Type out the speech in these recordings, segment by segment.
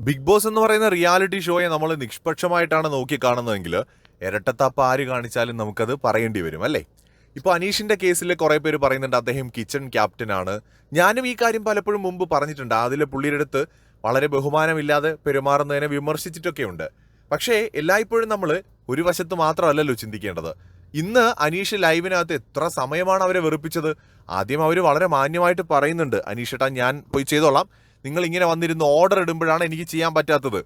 Big boss എന്ന് പറയുന്ന reality ഷോയെ നമ്മൾ നിഷ്പക്ഷമായിട്ടാണ് നോക്കിക്കാണുന്നതെങ്കിൽ ഇരട്ടത്താപ്പ് ആര് കാണിച്ചാലും നമുക്കത് പറയേണ്ടി വരും അല്ലേ. ഇപ്പോൾ അനീഷിന്റെ കേസിൽ കുറെ പേര് പറയുന്നുണ്ട് അദ്ദേഹം കിച്ചൺ ക്യാപ്റ്റൻ ആണ്. ഞാനും ഈ കാര്യം പലപ്പോഴും മുമ്പ് പറഞ്ഞിട്ടുണ്ട്. അതിലെ പുള്ളിയുടെ അടുത്ത് വളരെ ബഹുമാനമില്ലാതെ പെരുമാറുന്നതിനെ വിമർശിച്ചിട്ടൊക്കെ ഉണ്ട്. പക്ഷേ എല്ലായ്പ്പോഴും നമ്മൾ ഒരു വശത്ത് മാത്രമല്ലല്ലോ ചിന്തിക്കേണ്ടത്. ഇന്ന് അനീഷ് ലൈവിനകത്ത് എത്ര സമയമാണ് അവരെ വെറുപ്പിച്ചത്. ആദ്യം അവർ വളരെ മാന്യമായിട്ട് പറയുന്നുണ്ട്, അനീഷേട്ടാ ഞാൻ പോയി ചെയ്തോളാം, നിങ്ങൾ ഇങ്ങനെ വന്നിരുന്ന് ഓർഡർ ഇടുമ്പോഴാണ് എനിക്ക് ചെയ്യാൻ പറ്റാത്തത്.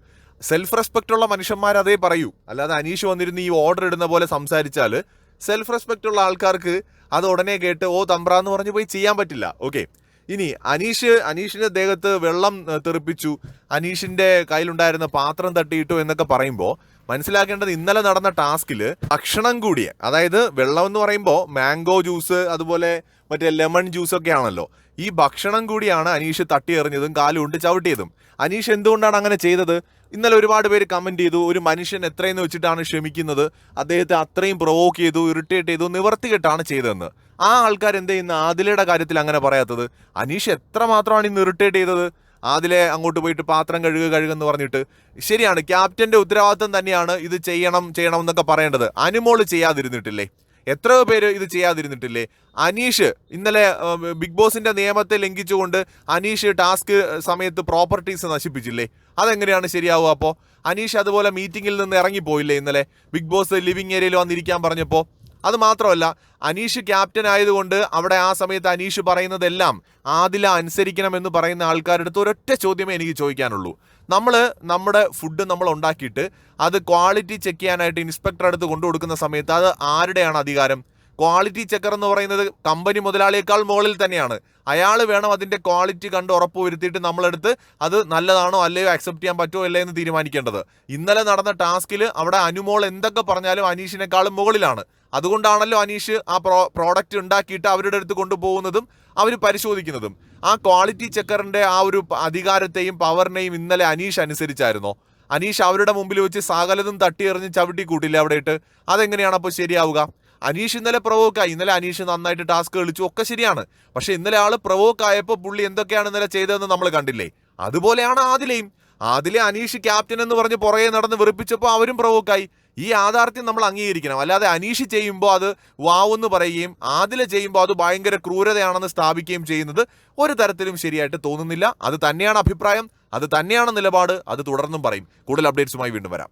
സെൽഫ് റെസ്പെക്റ്റ് ഉള്ള മനുഷ്യന്മാർ അതേ പറയൂ. അല്ലാതെ അനീഷ് വന്നിരുന്ന് ഈ ഓർഡർ ഇടുന്ന പോലെ സംസാരിച്ചാൽ സെൽഫ് റെസ്പെക്റ്റ് ഉള്ള ആൾക്കാർക്ക് അത് ഉടനെ കേട്ട് ഓ തമ്പ്രാന്ന് പറഞ്ഞ് പോയി ചെയ്യാൻ പറ്റില്ല. ഓക്കെ, ഇനി അനീഷിന്റെ ദേഹത്ത് വെള്ളം തെറിപ്പിച്ചു, അനീഷിന്റെ കയ്യിലുണ്ടായിരുന്ന പാത്രം തട്ടിയിട്ടു എന്നൊക്കെ പറയുമ്പോൾ മനസ്സിലാക്കേണ്ടത് ഇന്നലെ നടന്ന ടാസ്കിൽ ഭക്ഷണം കൂടിയ, അതായത് വെള്ളം എന്ന് പറയുമ്പോൾ മാംഗോ ജ്യൂസ് അതുപോലെ മറ്റേ ലെമൺ ജ്യൂസ് ഒക്കെ ആണല്ലോ, ഈ ഭക്ഷണം കൂടിയാണ് അനീഷ് തട്ടി എറിഞ്ഞതും കാലുകൊണ്ട് ചവിട്ടിയതും. അനീഷ് എന്തുകൊണ്ടാണ് അങ്ങനെ ചെയ്തത്? ഇന്നലെ ഒരുപാട് പേര് കമന്റ് ചെയ്തു, ഒരു മനുഷ്യൻ എത്രയെന്ന് വെച്ചിട്ടാണ് ക്ഷമിക്കുന്നത്, അദ്ദേഹത്തെ അത്രയും പ്രൊവോക്ക് ചെയ്തു, ഇറിറ്റേറ്റ് ചെയ്തു, നിവർത്തികെട്ടാണ് ചെയ്തതെന്ന്. ആ ആൾക്കാർ എന്ത് ചെയ്യുന്ന ആദിലയുടെ കാര്യത്തിൽ അങ്ങനെ പറയാത്തത്? അനീഷ് എത്രമാത്രമാണ് ഇന്ന് ഇറിറ്റേറ്റ് ചെയ്തത്. ആദിലെ അങ്ങോട്ട് പോയിട്ട് പാത്രം കഴുകുമെന്ന് പറഞ്ഞിട്ട്. ശരിയാണ്, ക്യാപ്റ്റന്റെ ഉത്തരവാദിത്തം തന്നെയാണ് ഇത് ചെയ്യണം എന്നൊക്കെ പറയേണ്ടത്. അനുമോള് ചെയ്യാതിരുന്നിട്ടില്ലേ? എത്രയോ പേര് ഇത് ചെയ്യാതിരുന്നിട്ടില്ലേ? അനീഷ് ഇന്നലെ ബിഗ് ബോസിന്റെ നിയമത്തെ ലംഘിച്ചുകൊണ്ട് അനീഷ് ടാസ്ക് സമയത്ത് പ്രോപ്പർട്ടീസ് നശിപ്പിച്ചില്ലേ? അതെങ്ങനെയാണ് ശരിയാവുക? അപ്പോൾ അനീഷ് അതുപോലെ മീറ്റിംഗിൽ നിന്ന് ഇറങ്ങിപ്പോയില്ലേ ഇന്നലെ ബിഗ് ബോസ് ലിവിംഗ് ഏരിയയിൽ വന്നിരിക്കാൻ പറഞ്ഞപ്പോൾ? അത് മാത്രമല്ല, അനീഷ് ക്യാപ്റ്റൻ ആയതുകൊണ്ട് അവിടെ ആ സമയത്ത് അനീഷ് പറയുന്നതെല്ലാം ആദില അനുസരിക്കണമെന്ന് പറയുന്ന ആൾക്കാരുടെ അടുത്ത് ഒരൊറ്റ ചോദ്യമേ എനിക്ക് ചോദിക്കാനുള്ളൂ. നമ്മുടെ ഫുഡ് നമ്മൾ ഉണ്ടാക്കിയിട്ട് അത് ക്വാളിറ്റി ചെക്ക് ചെയ്യാനായിട്ട് ഇൻസ്പെക്ടർ അടുത്ത് കൊണ്ടു കൊടുക്കുന്ന സമയത്ത് അത് ആരുടെയാണ് അധികാരം? ക്വാളിറ്റി ചെക്കർ എന്ന് പറയുന്നത് കമ്പനി മുതലാളിയേക്കാൾ മുകളിൽ തന്നെയാണ്. അയാൾ വേണം അതിന്റെ ക്വാളിറ്റി കണ്ട് ഉറപ്പ് വരുത്തിയിട്ട് നമ്മളെടുത്ത് അത് നല്ലതാണോ അല്ലയോ അക്സെപ്റ്റ് ചെയ്യാൻ പറ്റുമോ അല്ലേ എന്ന് തീരുമാനിക്കേണ്ടത്. ഇന്നലെ നടന്ന ടാസ്കിൽ അവിടെ അനുമോൾ എന്തൊക്കെ പറഞ്ഞാലും അനീഷിനേക്കാളും മുകളിലാണ്. അതുകൊണ്ടാണല്ലോ അനീഷ് ആ പ്രോഡക്റ്റ് ഉണ്ടാക്കിയിട്ട് അവരുടെ അടുത്ത് കൊണ്ടുപോകുന്നതും അവർ പരിശോധിക്കുന്നതും. ആ ക്വാളിറ്റി ചെക്കറിന്റെ ആ ഒരു അധികാരത്തെയും പവറിനെയും ഇന്നലെ അനീഷ് അനുസരിച്ചായിരുന്നോ? അനീഷ് അവരുടെ മുമ്പിൽ വെച്ച് സകലതും തട്ടിയെറിഞ്ഞ് ചവിട്ടി കൂട്ടില്ല അവിടെ ഇട്ട്. അതെങ്ങനെയാണ് അപ്പോൾ ശരിയാവുക? അനീഷ് ഇന്നലെ പ്രൊവോക്കായി. ഇന്നലെ അനീഷ് നന്നായിട്ട് ടാസ്ക് കളിച്ചു, ഒക്കെ ശരിയാണ്. പക്ഷെ ഇന്നലെ ആള് പ്രൊവോക്കായപ്പോൾ പുള്ളി എന്തൊക്കെയാണ് ഇന്നലെ ചെയ്തതെന്ന് നമ്മൾ കണ്ടില്ലേ? അതുപോലെയാണ് ആദിലെ അനീഷ് ക്യാപ്റ്റൻ എന്ന് പറഞ്ഞ് പുറകെ നടന്ന് വെറുപ്പിച്ചപ്പോൾ അവരും പ്രൊവോക്കായി. ഈ യാഥാർത്ഥ്യം നമ്മൾ അംഗീകരിക്കണം. അല്ലാതെ അനീഷ് ചെയ്യുമ്പോൾ അത് വാവെന്ന് പറയുകയും ആദില ചെയ്യുമ്പോൾ അത് ഭയങ്കര ക്രൂരതയാണെന്ന് സ്ഥാപിക്കുകയും ചെയ്യുന്നത് ഒരു തരത്തിലും ശരിയായിട്ട് തോന്നുന്നില്ല. അത് തന്നെയാണ് അഭിപ്രായം, അത് തന്നെയാണ് നിലപാട്, അത് തുടർന്നും പറയും. കൂടുതൽ അപ്ഡേറ്റ്സുമായി വീണ്ടും വരാം.